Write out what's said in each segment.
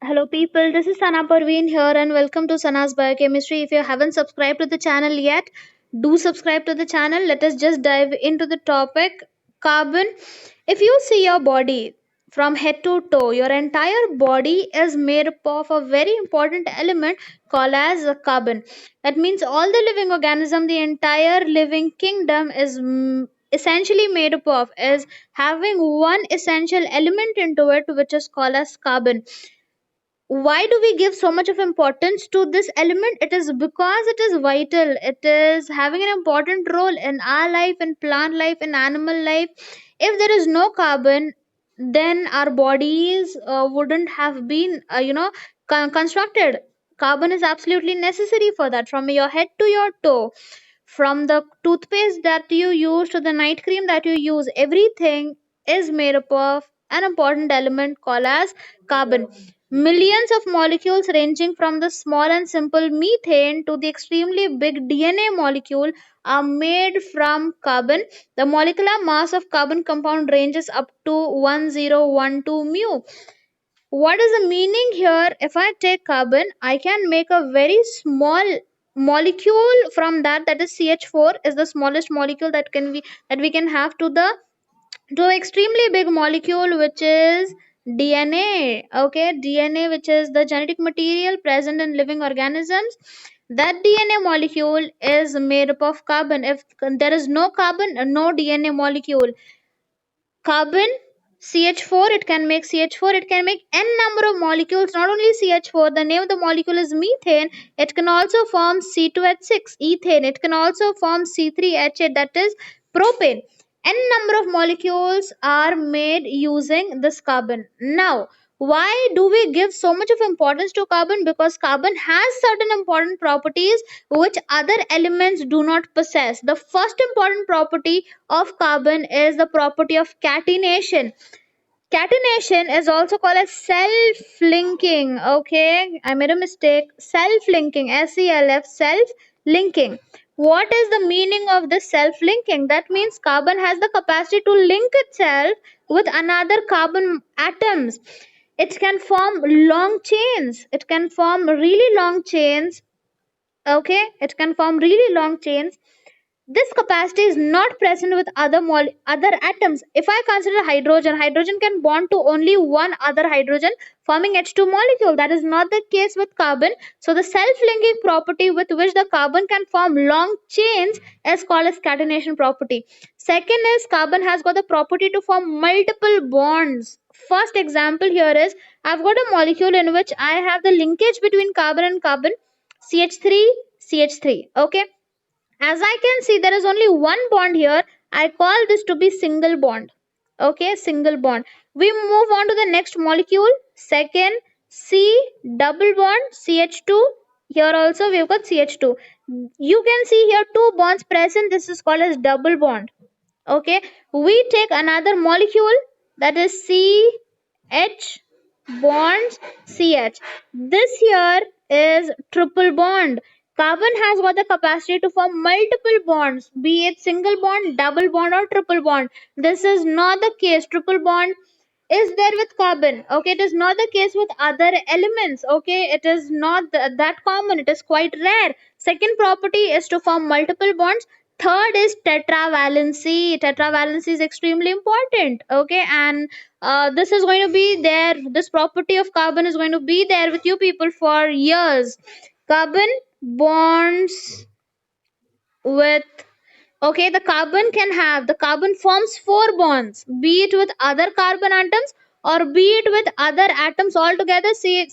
Hello, people. This is Sana Parveen here, and welcome to Sana's Biochemistry. If you haven't subscribed to the channel yet, do subscribe to the channel. Let us just dive into the topic carbon. If you see your body from head to toe, your entire body is made up of a very important element called as carbon. That means all the living organism, the entire living kingdom is essentially made up of is having one essential element into it, which is called as carbon. Why do we give so much of importance to this element? It is because it is vital. It is having an important role in our life, in plant life, in animal life. If there is no carbon, then our bodies wouldn't have been constructed. Carbon is absolutely necessary for that, from your head to your toe, from the toothpaste that you use to the night cream that you use. Everything is made up of an important element called as carbon. Millions of molecules, ranging from the small and simple methane to the extremely big DNA molecule, are made from carbon. The molecular mass of carbon compound ranges up to 1012 mu. What is the meaning here? If I take carbon, I can make a very small molecule from that is CH4 is the smallest molecule that we can have to an extremely big molecule, which is DNA. Okay, DNA, which is the genetic material present in living organisms. That DNA molecule is made up of carbon. If there is no carbon, no DNA molecule. Carbon, CH4, it can make CH4, it can make n number of molecules, not only CH4. The name of the molecule is methane. It can also form C2H6, ethane. It can also form C3H8, that is propane. N number of molecules are made using this carbon. Now, why do we give so much of importance to carbon? Because carbon has certain important properties which other elements do not possess. The first important property of carbon is the property of catenation. Catenation is also called as self-linking. Okay, I made a mistake. Self-linking, SELF, self-linking. What is the meaning of this self-linking? That means carbon has the capacity to link itself with another carbon atoms. It can form long chains. It can form really long chains. Okay, it can form really long chains. This capacity is not present with other atoms. If I consider hydrogen, hydrogen can bond to only one other hydrogen, forming H2 molecule. That is not the case with carbon. So the self-linking property with which the carbon can form long chains is called as catenation property. Second is carbon has got the property to form multiple bonds. First example here is I've got a molecule in which I have the linkage between carbon and carbon, CH3, CH3. Okay, as I can see, there is only one bond here. I call this to be single bond. Okay, single bond. We move on to the next molecule. Second, C double bond, CH2. Here also we've got CH2. You can see here two bonds present. This is called as double bond. Okay, we take another molecule, that is CH bonds CH. This here is triple bond. Carbon has got the capacity to form multiple bonds, be it single bond, double bond, or triple bond. This is not the case. Triple bond is there with carbon. Okay, it is not the case with other elements. Okay, it is not that common. It is quite rare. Second property is to form multiple bonds. Third is tetravalency. Tetravalency is extremely important. Okay, and this is going to be there. This property of carbon is going to be there with you people for years. Carbon bonds with, okay, the carbon forms four bonds, be it with other carbon atoms or be it with other atoms altogether, say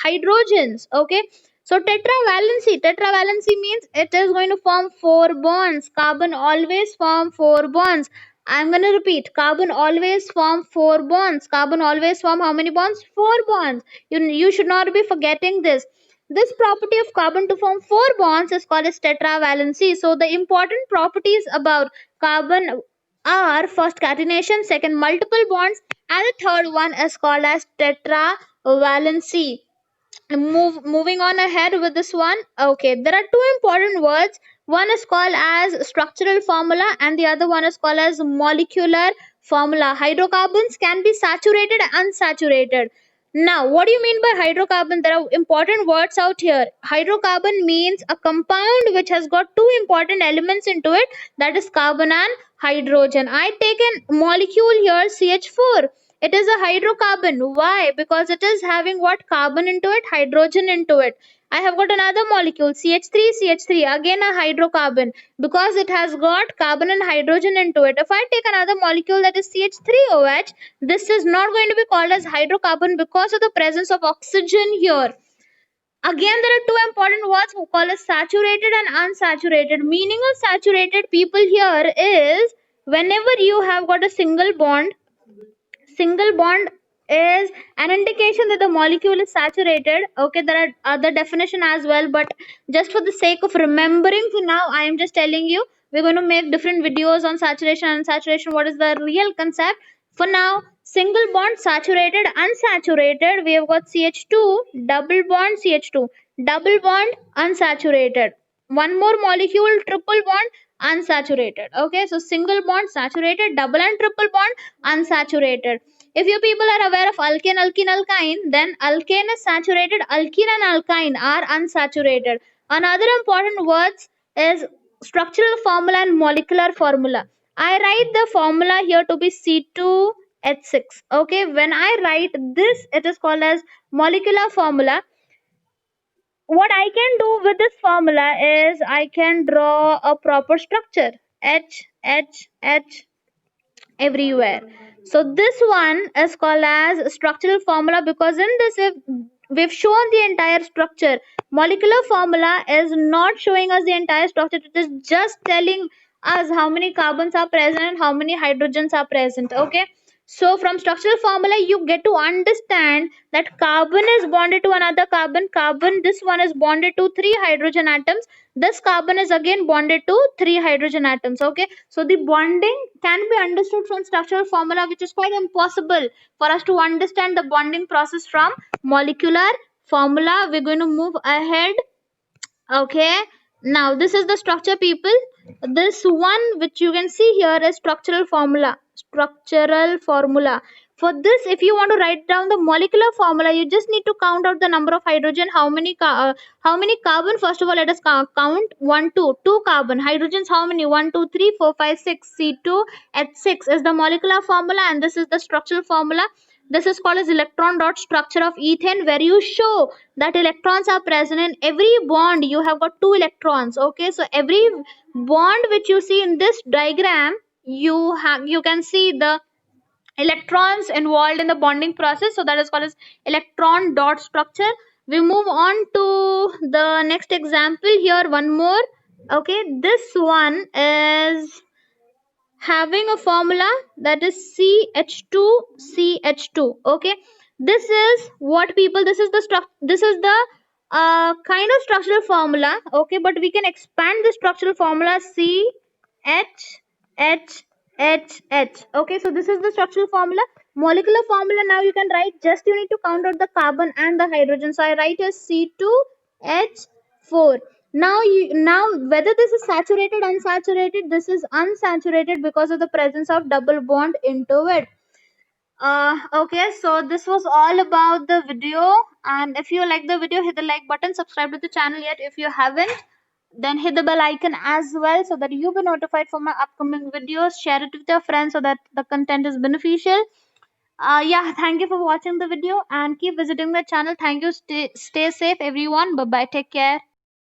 hydrogens. Okay, so tetravalency means it is going to form four bonds. Carbon always form four bonds. I'm going to repeat, carbon always form four bonds. Carbon always form how many bonds? Four bonds. You should not be forgetting this. This property of carbon to form four bonds is called as tetravalency. So the important properties about carbon are first catenation, second multiple bonds, and the third one is called as tetravalency. Moving on ahead with this one. Okay, there are two important words. One is called as structural formula and the other one is called as molecular formula. Hydrocarbons can be saturated and unsaturated. Now, what do you mean by hydrocarbon? There are important words out here. Hydrocarbon means a compound which has got two important elements into it, that is carbon and hydrogen. I take a molecule here, CH4. It is a hydrocarbon. Why? Because it is having what? Carbon into it, hydrogen into it. I have got another molecule, CH3, CH3, again a hydrocarbon, because it has got carbon and hydrogen into it. If I take another molecule that is CH3OH, this is not going to be called as hydrocarbon because of the presence of oxygen here. Again, there are two important words we call as saturated and unsaturated. Meaning of saturated, people, here is whenever you have got a single bond is an indication that the molecule is saturated. Okay, there are other definition as well, but just for the sake of remembering for now, I am just telling you, we're going to make different videos on saturation and unsaturation, what is the real concept. For now, single bond, saturated, unsaturated, we have got CH2, double bond, CH2, double bond, unsaturated, one more molecule, triple bond, unsaturated. Okay, so single bond, saturated, double and triple bond, unsaturated. If you people are aware of alkane, alkene, alkyne, then alkane is saturated, alkene and alkyne are unsaturated. Another important words is structural formula and molecular formula. I write the formula here to be C2H6. Okay, when I write this, it is called as molecular formula. What I can do with this formula is I can draw a proper structure, H, H, H, everywhere. So this one is called as structural formula, because in this we've shown the entire structure. Molecular formula is not showing us the entire structure, it is just telling us how many carbons are present and how many hydrogens are present. Okay, so from structural formula you get to understand that carbon is bonded to another carbon, this one is bonded to three hydrogen atoms, this carbon is again bonded to three hydrogen atoms. Okay, so the bonding can be understood from structural formula, which is quite impossible for us to understand the bonding process from molecular formula. We're going to move ahead. Okay, now this is the structure, people. This one which you can see here is structural formula. Structural formula. For this, if you want to write down the molecular formula, you just need to count out the number of hydrogen, how many carbon. First of all, let us count 1 2 carbon. Hydrogens how many? 1 2 3 4 5 6. C2H6 is the molecular formula, and this is the structural formula. This is called as electron dot structure of ethane, where you show that electrons are present in every bond. You have got two electrons. Okay, so every bond which you see in this diagram, you can see the electrons involved in the bonding process. So that is called as electron dot structure. We move on to the next example here, one more. Okay, this one is having a formula that is CH2CH2. Okay, this is what, people, this is the kind of structural formula. Okay, but we can expand the structural formula, CH. Okay, so this is the structural formula. Molecular formula, now you can write, just you need to count out the carbon and the hydrogen. So I write as C2H4. Now whether this is saturated, unsaturated, this is unsaturated because of the presence of double bond into it. Okay, so this was all about the video, and if you like the video, hit the like button, subscribe to the channel yet if you haven't, then hit the bell icon as well, so that you'll be notified for my upcoming videos. Share it with your friends so that the content is beneficial. Yeah, thank you for watching the video and keep visiting the channel. Thank you. Stay safe, everyone. Bye bye, take care.